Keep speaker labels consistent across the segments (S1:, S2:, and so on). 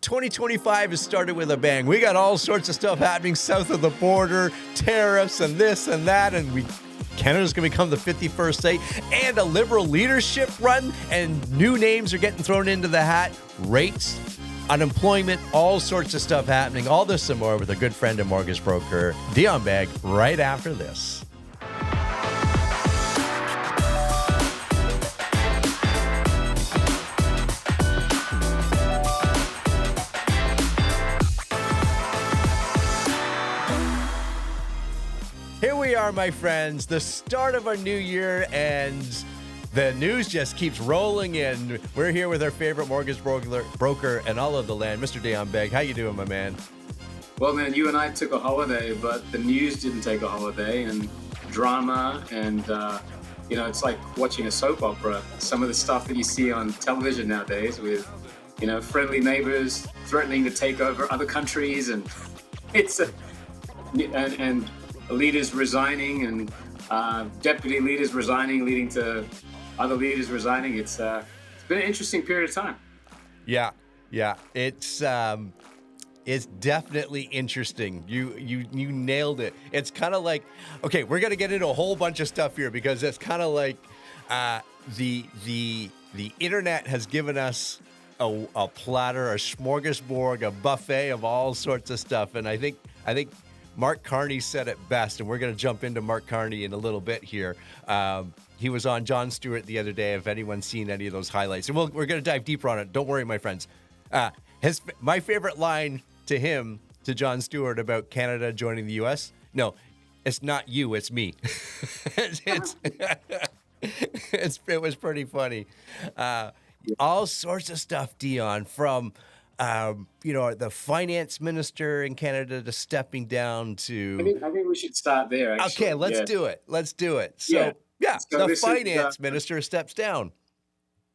S1: 2025 has started with a bang. We got all sorts of stuff happening south of the border, tariffs and this and that, and Canada's going to become the 51st state, and a Liberal leadership run, and new names are getting thrown into the hat. Rates, unemployment, all sorts of stuff happening. All this and more with a good friend and mortgage broker, Dion Beg, right after this. Here we are, my friends, the start of our new year, and the news just keeps rolling in. We're here with our favorite mortgage broker and all of the land, Mr. Dion Beg. How you doing, my man?
S2: Well, man, you and I took a holiday, but the news didn't take a holiday, and drama, and it's like watching a soap opera. Some of the stuff that you see on television nowadays with, friendly neighbors threatening to take over other countries, and and leaders resigning, and deputy leaders resigning, leading to other leaders resigning. It's been an interesting period of time.
S1: Yeah. It's definitely interesting. You nailed it. It's kind of like, okay, we're gonna get into a whole bunch of stuff here because it's kind of like the internet has given us a platter, a smorgasbord, a buffet of all sorts of stuff, and I think Mark Carney said it best, and we're going to jump into Mark Carney in a little bit here. He was on Jon Stewart the other day, if anyone's seen any of those highlights. And we're going to dive deeper on it. Don't worry, my friends. My favorite line to him, to Jon Stewart, about Canada joining the U.S., no, it's not you, it's me. It was pretty funny. All sorts of stuff, Dion, from the finance minister in Canada to stepping down to.
S2: I think we should start there. Actually.
S1: Okay, let's do it. So the finance minister steps down.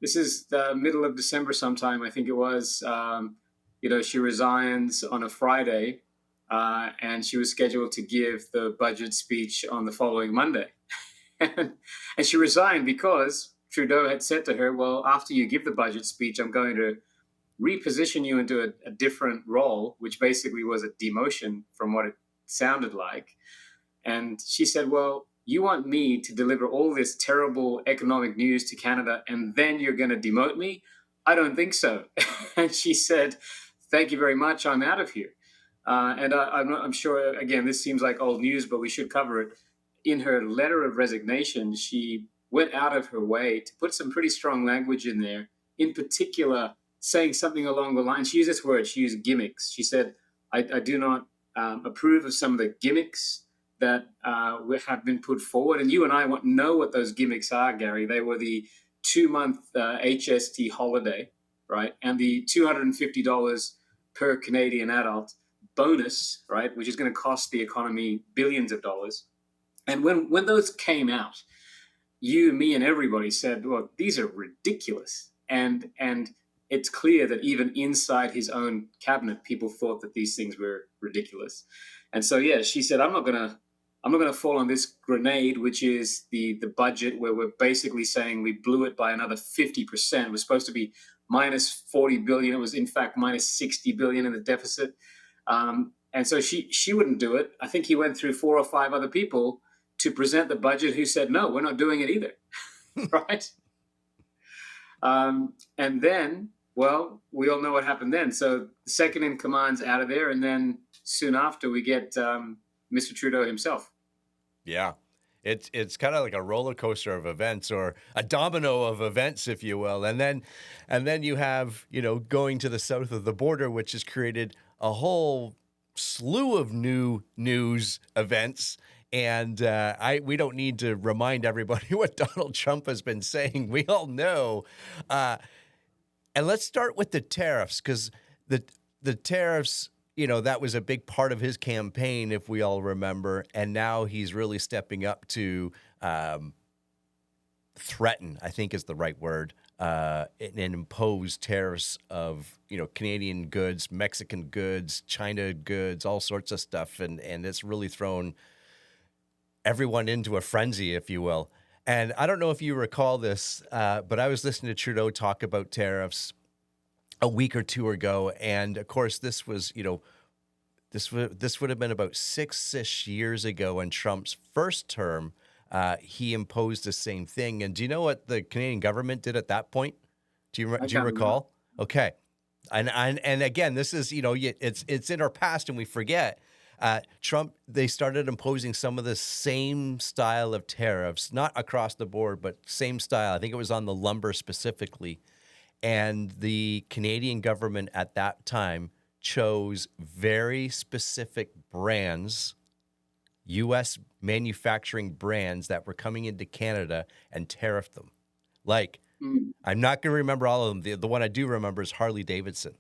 S2: This is the middle of December sometime, I think it was. She resigns on a Friday, and she was scheduled to give the budget speech on the following Monday. And she resigned because Trudeau had said to her, well, after you give the budget speech, I'm going to reposition you into a different role, which basically was a demotion from what it sounded like. And she said, well, you want me to deliver all this terrible economic news to Canada and then you're going to demote me? I don't think so. And she said, thank you very much. I'm out of here. And I'm sure, again, this seems like old news, but we should cover it. In her letter of resignation, she went out of her way to put some pretty strong language in there, in particular, saying something along the lines, she used this word, she used gimmicks. She said, I do not approve of some of the gimmicks that have been put forward. And you and I know what those gimmicks are, Gary. They were the 2-month HST holiday, right? And the $250 per Canadian adult bonus, right? Which is going to cost the economy billions of dollars. And when those came out, you, me, and everybody said, well, these are ridiculous. And it's clear that even inside his own cabinet, people thought that these things were ridiculous. And so, she said, I'm not gonna fall on this grenade, which is the budget where we're basically saying we blew it by another 50%. It was supposed to be minus 40 billion. It was in fact minus 60 billion in the deficit. And so she wouldn't do it. I think he went through 4 or 5 other people to present the budget who said, no, we're not doing it either. Right? And then, well, we all know what happened then. So the second in command's out of there, and then soon after we get Mr. Trudeau himself.
S1: Yeah, it's kind of like a roller coaster of events, or a domino of events, if you will. And then you have going to the south of the border, which has created a whole slew of new news events. And we don't need to remind everybody what Donald Trump has been saying. We all know. And let's start with the tariffs, because the tariffs, that was a big part of his campaign, if we all remember. And now he's really stepping up to threaten, I think is the right word, and impose tariffs of, Canadian goods, Mexican goods, China goods, all sorts of stuff. And it's really thrown everyone into a frenzy, if you will. And I don't know if you recall this, but I was listening to Trudeau talk about tariffs a week or two ago, and of course, this was this would have been about 6-ish years ago in Trump's first term. He imposed the same thing. And do you know what the Canadian government did at that point?
S2: I
S1: Do you
S2: can't remember.
S1: recall? Okay. And again, this is it's in our past and we forget. Trump, they started imposing some of the same style of tariffs, not across the board, but same style. I think it was on the lumber specifically. And the Canadian government at that time chose very specific brands, U.S. manufacturing brands that were coming into Canada and tariffed them. Like,
S2: Mm,
S1: I'm not going to remember all of them. The one I do remember is Harley Davidson.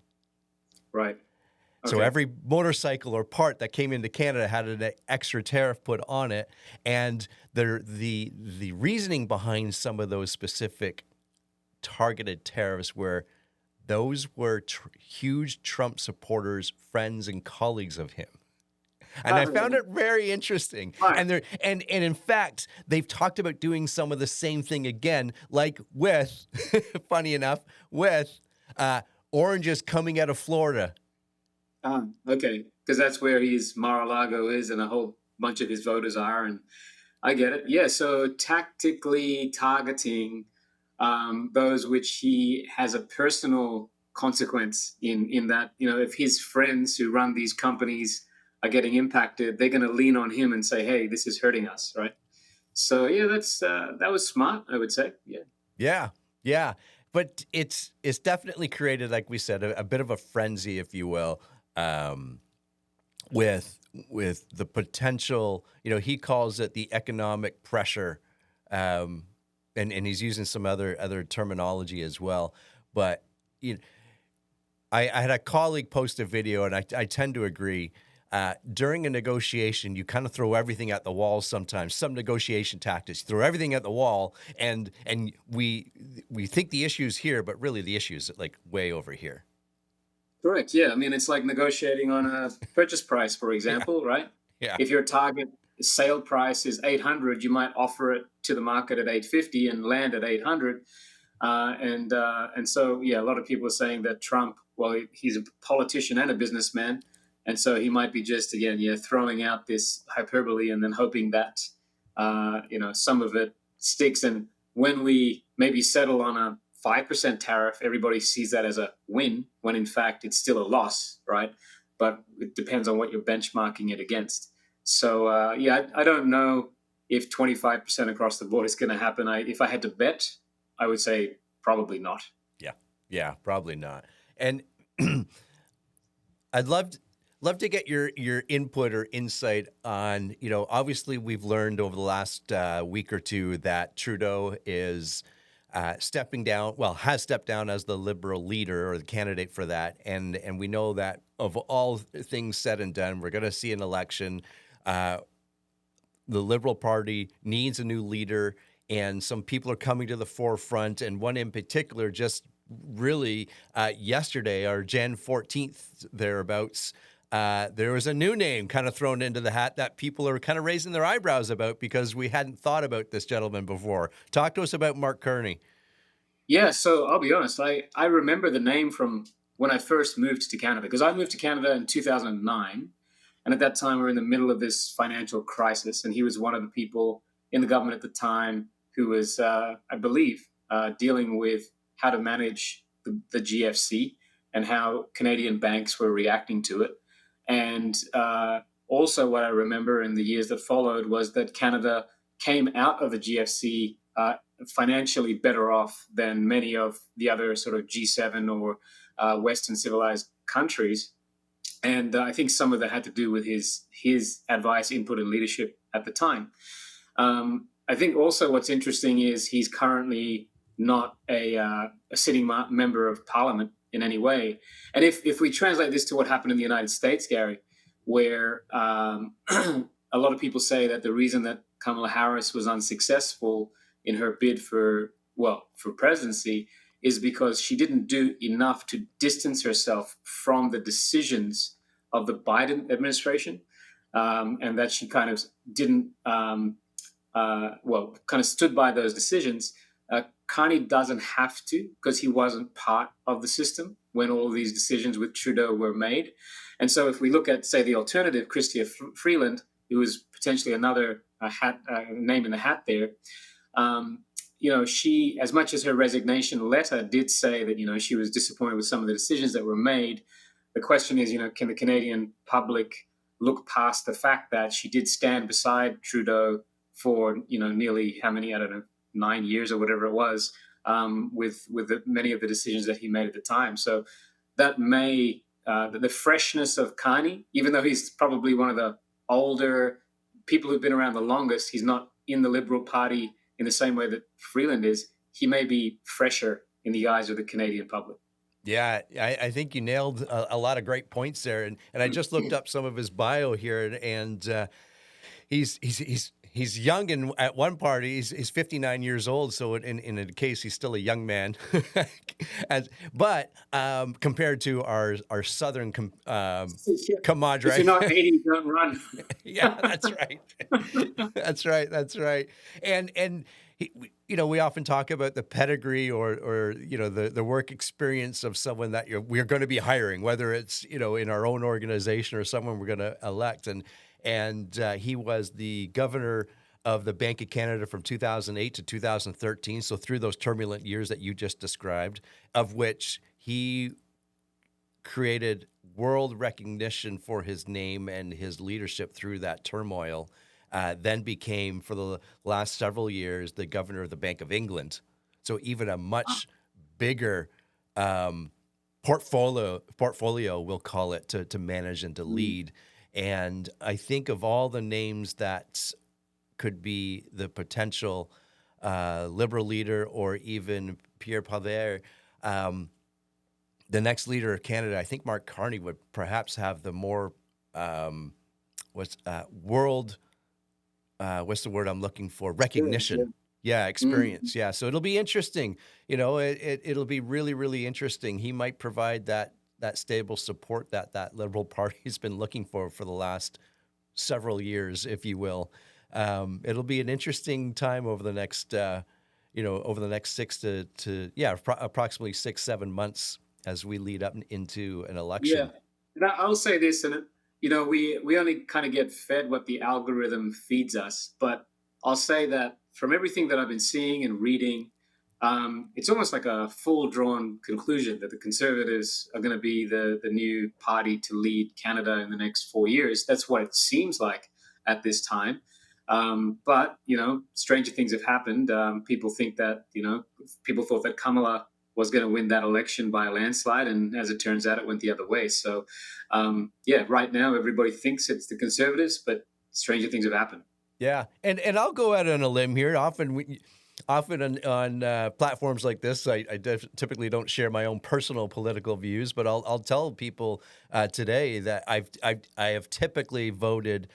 S2: right.
S1: So
S2: Okay.
S1: every motorcycle or part that came into Canada had an extra tariff put on it, and the reasoning behind some of those specific targeted tariffs were those were huge Trump supporters, friends, and colleagues of him. And I found it very interesting.
S2: Right.
S1: And and in fact, they've talked about doing some of the same thing again, like with, funny enough, with oranges coming out of Florida.
S2: Okay. Because that's where his Mar-a-Lago is, and a whole bunch of his voters are, and I get it. Yeah. So tactically targeting those which he has a personal consequence in that, if his friends who run these companies are getting impacted, they're going to lean on him and say, "Hey, this is hurting us," right? So yeah, that was smart, I would say. Yeah.
S1: Yeah, yeah. But it's definitely created, like we said, a bit of a frenzy, if you will, um, with the potential. He calls it the economic pressure, um, and he's using some other terminology as well. But you know, I had a colleague post a video, and I tend to agree. During a negotiation, you kind of throw everything at the wall. Sometimes some negotiation tactics, you throw everything at the wall, and we think the issue's here, but really the issue's like way over here.
S2: Correct. Yeah. I mean, it's like negotiating on a purchase price, for
S1: Yeah,
S2: example, right?
S1: yeah,
S2: If your target sale price is 800, you might offer it to the market at 850 and land at 800. And so yeah, a lot of people are saying that Trump, well, he's a politician and a businessman, and so he might be just again, yeah, throwing out this hyperbole and then hoping that some of it sticks. And when we maybe settle on a 5% tariff, everybody sees that as a win, when in fact it's still a loss, right? But it depends on what you're benchmarking it against. So yeah, I don't know if 25% across the board is going to happen. If I had to bet, I would say probably not.
S1: yeah, yeah. Probably not. And I'd love to get your input or insight on, obviously we've learned over the last week or two that Trudeau is stepping down, well, has stepped down as the Liberal leader or the candidate for that, and we know that of all things said and done, we're going to see an election. Uh, the Liberal Party needs a new leader, and some people are coming to the forefront, and one in particular just really yesterday or Jan 14th thereabouts, there was a new name kind of thrown into the hat that people are kind of raising their eyebrows about because we hadn't thought about this gentleman before. Talk to us about Mark Carney.
S2: Yeah, so I'll be honest. I remember the name from when I first moved to Canada, because I moved to Canada in 2009. And at that time, we were in the middle of this financial crisis. And he was one of the people in the government at the time who was, I believe, dealing with how to manage the GFC and how Canadian banks were reacting to it. And also, what I remember in the years that followed was that Canada came out of the GFC financially better off than many of the other sort of G7 or Western civilized countries. And I think some of that had to do with his advice, input, and leadership at the time. I think also what's interesting is he's currently not a sitting member of parliament in any way. And if we translate this to what happened in the United States, Gary, where a lot of people say that the reason that Kamala Harris was unsuccessful in her bid for presidency is because she didn't do enough to distance herself from the decisions of the Biden administration, and that she kind of didn't, kind of stood by those decisions. Carney doesn't have to, because he wasn't part of the system. when all of these decisions with Trudeau were made. And so, if we look at, say, the alternative, Chrystia Freeland, who is potentially another name in the hat there, um, she, as much as her resignation letter did say that, she was disappointed with some of the decisions that were made, the question is, can the Canadian public look past the fact that she did stand beside Trudeau for, nearly how many, I don't know, 9 years or whatever it was, with many of the decisions that he made at the time. So that may, the freshness of Carney, even though he's probably one of the older people who've been around the longest, he's not in the Liberal Party in the same way that Freeland is. He may be fresher in the eyes of the Canadian public.
S1: Yeah, I think you nailed a lot of great points there, and I just looked up some of his bio here, and he's young, and at one party he's 59 years old. So in a case, he's still a young man, but compared to our southern compadre,
S2: If you're not 80, don't run.
S1: Yeah, that's right. That's right. And we often talk about the pedigree or the work experience of someone that we're going to be hiring, whether it's in our own organization or someone we're going to elect. And he was the governor of the Bank of Canada from 2008 to 2013. So through those turbulent years that you just described, of which he created world recognition for his name and his leadership through that turmoil, then became, for the last several years, the governor of the Bank of England. So even a much bigger portfolio, we'll call it, to manage and to lead. And I think of all the names that could be the potential Liberal leader or even Pierre Poilievre, the next leader of Canada, I think Mark Carney would perhaps have the more world. What's the word I'm looking for? Recognition. Yeah, experience. Yeah, so it'll be interesting. It'll be really, really interesting. He might provide that stable support that Liberal Party's been looking for the last several years, if you will. It'll be an interesting time over the next, approximately 6-7 months as we lead up into an election.
S2: Yeah, and I'll say this, and we only kind of get fed what the algorithm feeds us. But I'll say that from everything that I've been seeing and reading, it's almost like a full drawn conclusion that the Conservatives are going to be the new party to lead Canada in the next 4 years. That's what it seems like at this time. But stranger things have happened. People think that people thought that Kamala was going to win that election by a landslide, and as it turns out, it went the other way. So, right now everybody thinks it's the Conservatives, but stranger things have happened.
S1: Yeah, and I'll go out on a limb here. Often on platforms like this, I typically don't share my own personal political views, but I'll tell people today that I have typically voted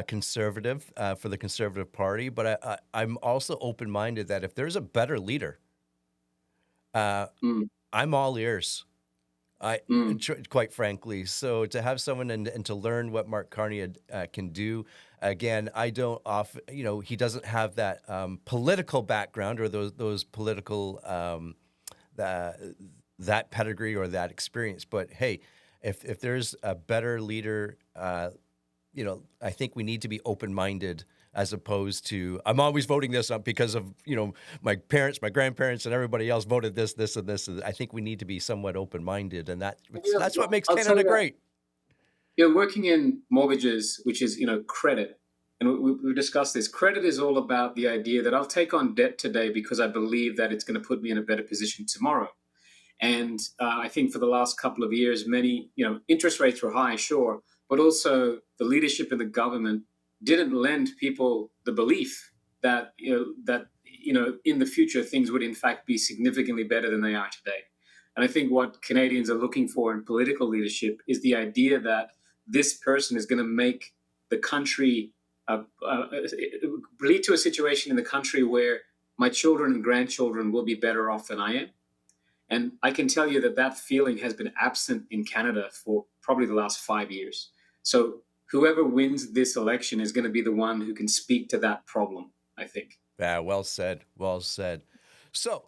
S1: conservative for the Conservative Party, but I'm also open-minded that if there's a better leader, I'm all ears. Quite frankly, so to have someone and to learn what Mark Carney can do. Again, I don't he doesn't have that political background or those political that pedigree or that experience. But hey, if there's a better leader, I think we need to be open-minded, as opposed to, I'm always voting this up because of, my parents, my grandparents, and everybody else voted this, and this. I think we need to be somewhat open-minded, and that's what makes Canada great.
S2: Working in mortgages, which is, credit, and we've discussed this. Credit is all about the idea that I'll take on debt today because I believe that it's going to put me in a better position tomorrow. And I think for the last couple of years, many, interest rates were high, sure, but also the leadership in the government didn't lend people the belief that in the future things would in fact be significantly better than they are today. And I think what Canadians are looking for in political leadership is the idea that this person is going to make the country lead to a situation in the country where my children and grandchildren will be better off than I am. And I can tell you that feeling has been absent in Canada for probably the last 5 years. So whoever wins this election is going to be the one who can speak to that problem, I think.
S1: Yeah, well said. Well said. So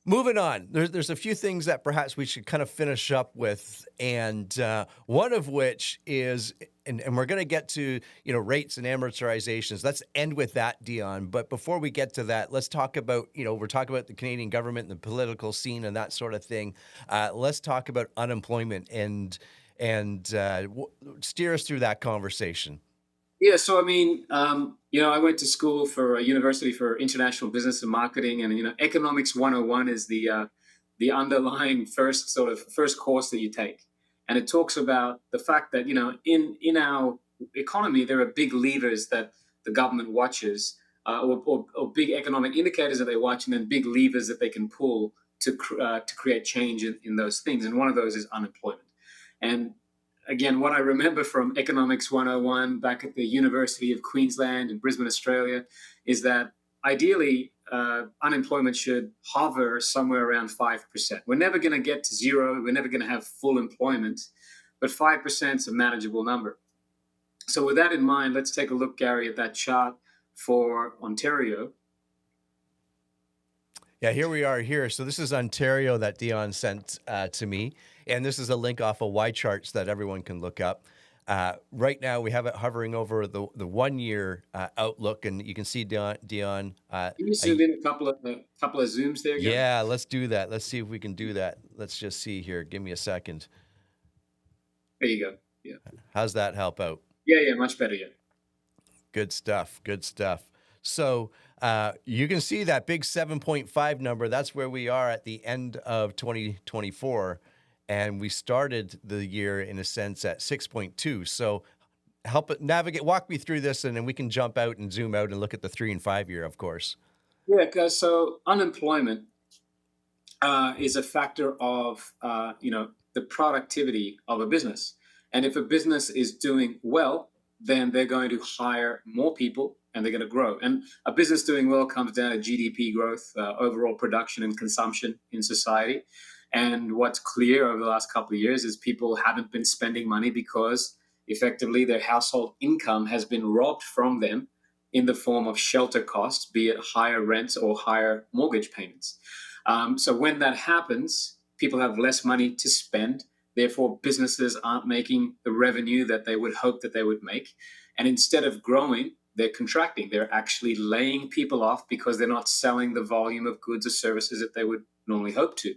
S1: Moving on, there's a few things that perhaps we should kind of finish up with, and one of which is, and we're going to get to rates and amortizations. Let's end with that, Dion. But before we get to that, let's talk about we're talking about the Canadian government and the political scene and that sort of thing. Let's talk about unemployment and steer us through that conversation.
S2: Yeah, so I mean, I went to school for a university for international business and marketing, and economics 101 is the underlying first course that you take, and it talks about the fact that in our economy there are big levers that the government watches, or big economic indicators that they watch, and then big levers that they can pull to create change in those things, and one of those is unemployment. And again, what I remember from Economics 101 back at the University of Queensland in Brisbane, Australia, is that ideally unemployment should hover somewhere around 5%. We're never going to get to zero. We're never going to have full employment, but 5% is a manageable number. So with that in mind, let's take a look, Gary, at that chart for Ontario.
S1: Yeah, here we are here. So this is Ontario that Dion sent to me. And this is a link off of Y charts that everyone can look up. Right now, we have it hovering over the 1 year outlook, and you can see Dion.
S2: Can you zoom in a couple of zooms there? Gary?
S1: Yeah, let's do that. Let's see if we can do that. Let's just see here. Give me a second.
S2: There you go. Yeah.
S1: How's that help out?
S2: Yeah, much better. Yeah.
S1: Good stuff. Good stuff. So you can see that big 7.5 number. That's where we are at the end of 2024. And we started the year, in a sense, at 6.2. So walk me through this, and then we can jump out and zoom out and look at the 3 and 5 year, of course.
S2: Yeah, because so unemployment is a factor of, the productivity of a business. And if a business is doing well, then they're going to hire more people and they're going to grow. And a business doing well comes down to GDP growth, overall production and consumption in society. And what's clear over the last couple of years is people haven't been spending money because effectively their household income has been robbed from them in the form of shelter costs, be it higher rents or higher mortgage payments. So when that happens, people have less money to spend. Therefore, businesses aren't making the revenue that they would hope that they would make. And instead of growing, they're contracting. They're actually laying people off because they're not selling the volume of goods or services that they would normally hope to.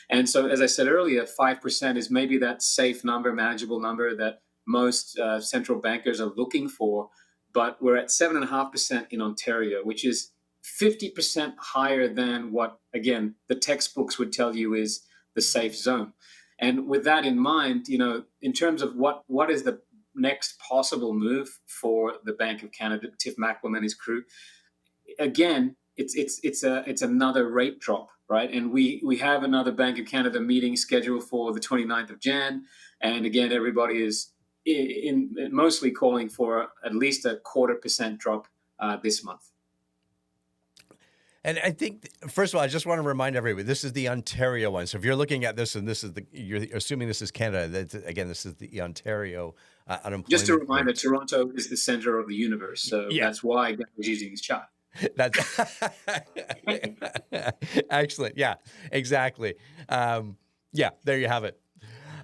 S2: And so, as I said earlier, 5% is maybe that safe number, manageable number that most central bankers are looking for. But we're at 7.5% in Ontario, which is 50% higher than what, again, the textbooks would tell you is the safe zone. And with that in mind, in terms of what is the next possible move for the Bank of Canada, Tiff Macklem and his crew, again, it's another rate drop, right? And we have another Bank of Canada meeting scheduled for the 29th of Jan. And again, everybody is mostly calling for at least a 0.25% drop this month.
S1: And I think, first of all, I just want to remind everybody, this is the Ontario one. So if you're looking at this and you're assuming this is Canada, again, this is the Ontario unemployment.
S2: Just a reminder, Toronto is the center of the universe. So that's why Gary was using his chart.
S1: That's excellent. Yeah, exactly. Yeah, there you have it.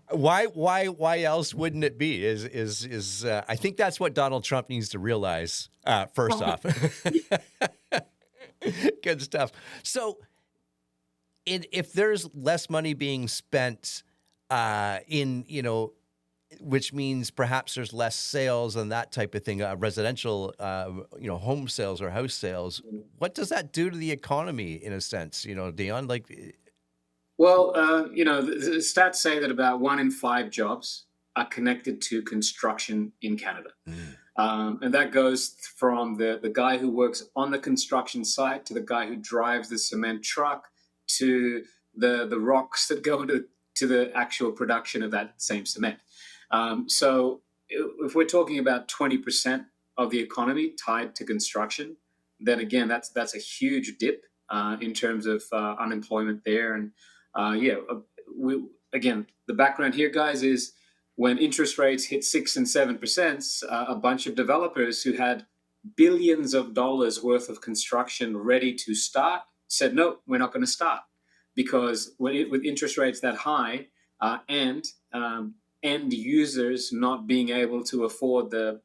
S1: Why else wouldn't it be? I think that's what Donald Trump needs to realize. First off, good stuff. So, if there's less money being spent, which means perhaps there's less sales and that type of thing, residential, home sales or house sales. What does that do to the economy, in a sense? Dion,
S2: Well, the stats say that about 1 in 5 jobs are connected to construction in Canada. And that goes from the guy who works on the construction site to the guy who drives the cement truck to the rocks that go to the actual production of that same cement. So if we're talking about 20% of the economy tied to construction, then again, that's a huge dip in terms of unemployment there. And again, the background here, guys, is when interest rates hit 6 and 7%, a bunch of developers who had billions of dollars worth of construction ready to start said, no, we're not going to start. because with interest rates that high, and end users not being able to afford the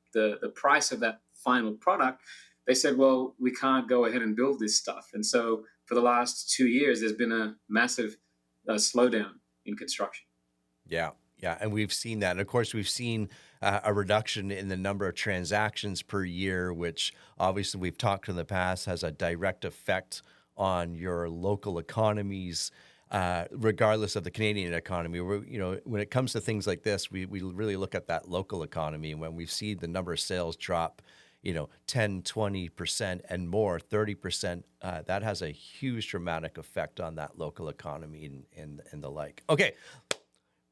S2: price of that final product, they said, well, we can't go ahead and build this stuff. And so for the last 2 years, there's been a massive slowdown in construction.
S1: Yeah, yeah, and we've seen that. And of course, we've seen a reduction in the number of transactions per year, which obviously we've talked in the past has a direct effect on your local economies, regardless of the Canadian economy. When it comes to things like this, we really look at that local economy. And when we see the number of sales drop, 10, 20% and more, 30%, that has a huge dramatic effect on that local economy and the like. Okay.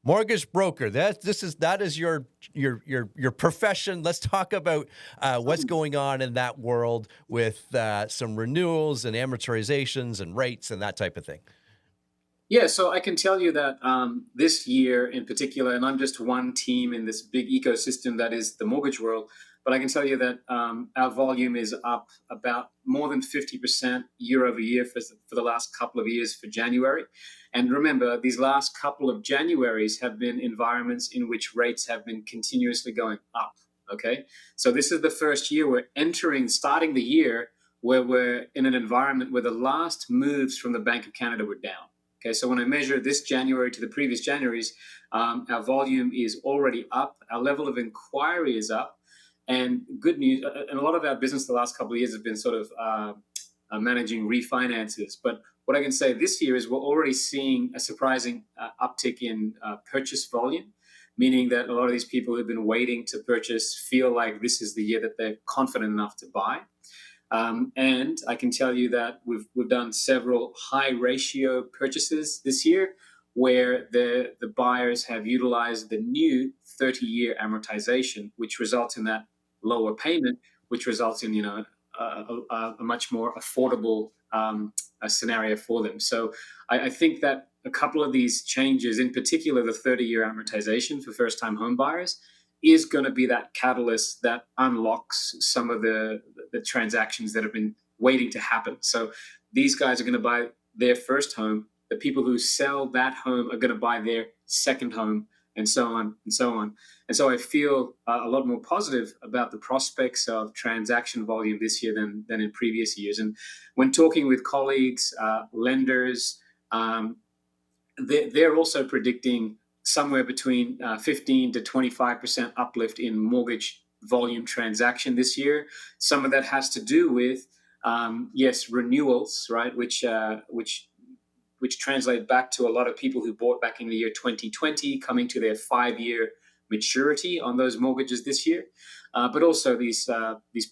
S1: Mortgage broker. That is your profession. Let's talk about what's going on in that world with some renewals and amortizations and rates and that type of thing.
S2: Yeah, so I can tell you that this year in particular, and I'm just one team in this big ecosystem that is the mortgage world, but I can tell you that our volume is up about more than 50% year over year for the last couple of years for January. And remember, these last couple of Januaries have been environments in which rates have been continuously going up. Okay, so this is the first year we're starting the year where we're in an environment where the last moves from the Bank of Canada were down. Okay, so when I measure this January to the previous Januaries, our volume is already up. Our level of inquiry is up. And good news, and a lot of our business the last couple of years have been sort of managing refinances. But what I can say this year is we're already seeing a surprising uptick in purchase volume, meaning that a lot of these people who've been waiting to purchase feel like this is the year that they're confident enough to buy. And I can tell you that we've done several high ratio purchases this year where the buyers have utilized the new 30-year amortization, which results in that lower payment, which results in a much more affordable scenario for them. So I think that a couple of these changes, in particular the 30-year amortization for first-time home buyers, is going to be that catalyst that unlocks some of the transactions that have been waiting to happen. So these guys are going to buy their first home. The people who sell that home are going to buy their second home, and so on and so on. And so I feel a lot more positive about the prospects of transaction volume this year than in previous years. And when talking with colleagues, lenders, they're also predicting somewhere between 15 to 25% uplift in mortgage volume transaction this year. Some of that has to do with, yes, renewals, right, which translate back to a lot of people who bought back in the year 2020 coming to their 5-year maturity on those mortgages this year. But also these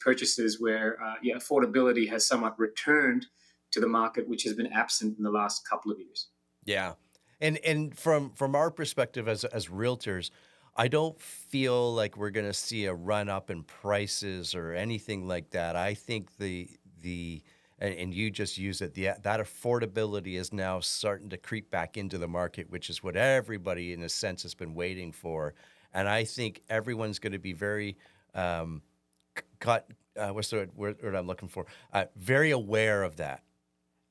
S2: purchases where affordability has somewhat returned to the market, which has been absent in the last couple of years.
S1: Yeah. And from our perspective as realtors, I don't feel like we're going to see a run up in prices or anything like that. I think and you just use it, that affordability is now starting to creep back into the market, which is what everybody in a sense has been waiting for. And I think everyone's going to be very what's the word I'm looking for? Very aware of that.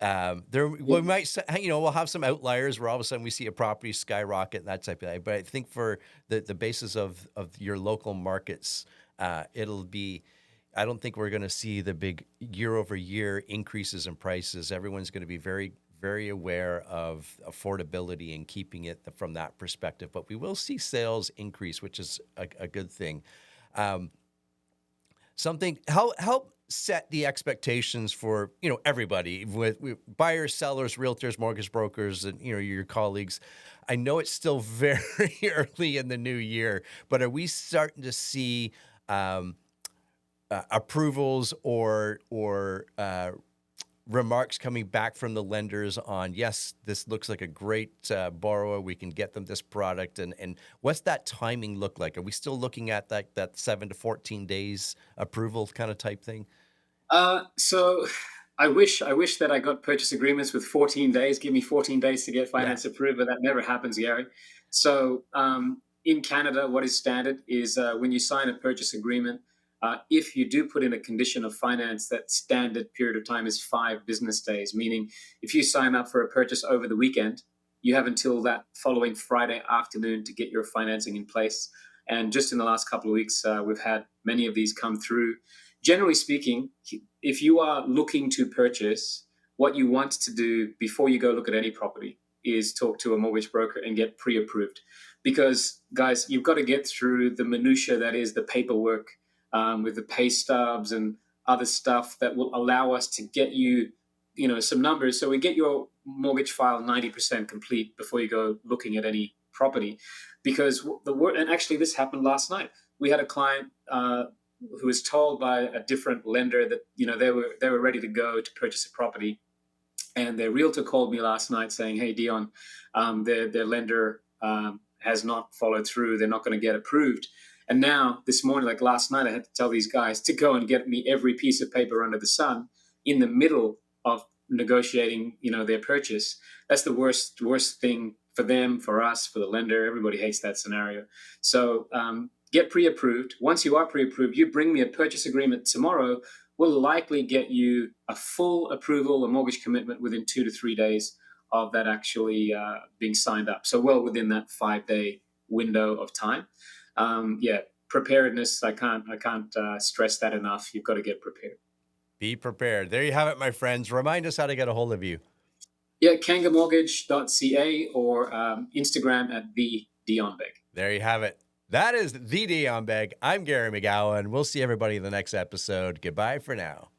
S1: We might, we'll have some outliers where all of a sudden we see a property skyrocket and that type of thing. But I think for the basis of your local markets, it'll be, I don't think we're going to see the big year over year increases in prices. Everyone's going to be very, very aware of affordability and keeping it from that perspective. But we will see sales increase, which is a good thing. Help set the expectations for everybody with buyers, sellers, realtors, mortgage brokers, and your colleagues. I know it's still very early in the new year, but are we starting to see approvals or remarks coming back from the lenders on, yes, this looks like a great borrower, we can get them this product, and what's that timing look like? Are we still looking at that 7 to 14 days approval kind of type thing?
S2: So I wish that I got purchase agreements with 14 days. Give me 14 days to get finance approved, but that never happens, Gary. So in Canada, what is standard is when you sign a purchase agreement, If you do put in a condition of finance, that standard period of time is 5 business days, meaning if you sign up for a purchase over the weekend, you have until that following Friday afternoon to get your financing in place. And just in the last couple of weeks, we've had many of these come through. Generally speaking, if you are looking to purchase, what you want to do before you go look at any property is talk to a mortgage broker and get pre-approved. Because, guys, you've got to get through the minutia that is the paperwork, with the pay stubs and other stuff that will allow us to get you, some numbers. So we get your mortgage file 90% complete before you go looking at any property. Because and actually this happened last night. We had a client who was told by a different lender that they were ready to go to purchase a property, and their realtor called me last night saying, "Hey, Dion, their lender has not followed through. They're not going to get approved." And now this morning, like last night, I had to tell these guys to go and get me every piece of paper under the sun in the middle of negotiating, their purchase. That's the worst thing for them, for us, for the lender. Everybody hates that scenario. So get pre-approved. Once you are pre-approved, you bring me a purchase agreement tomorrow. We'll likely get you a full approval, a mortgage commitment within 2 to 3 days of that actually being signed up. So well within that 5-day window of time. Preparedness. I can't stress that enough. You've got to get prepared.
S1: Be prepared. There you have it, my friends. Remind us how to get a hold of you.
S2: Yeah, kangamortgage.ca or Instagram at the Dion Beg.
S1: There you have it. That is the Dion Beg. I'm Gary McGowan. We'll see everybody in the next episode. Goodbye for now.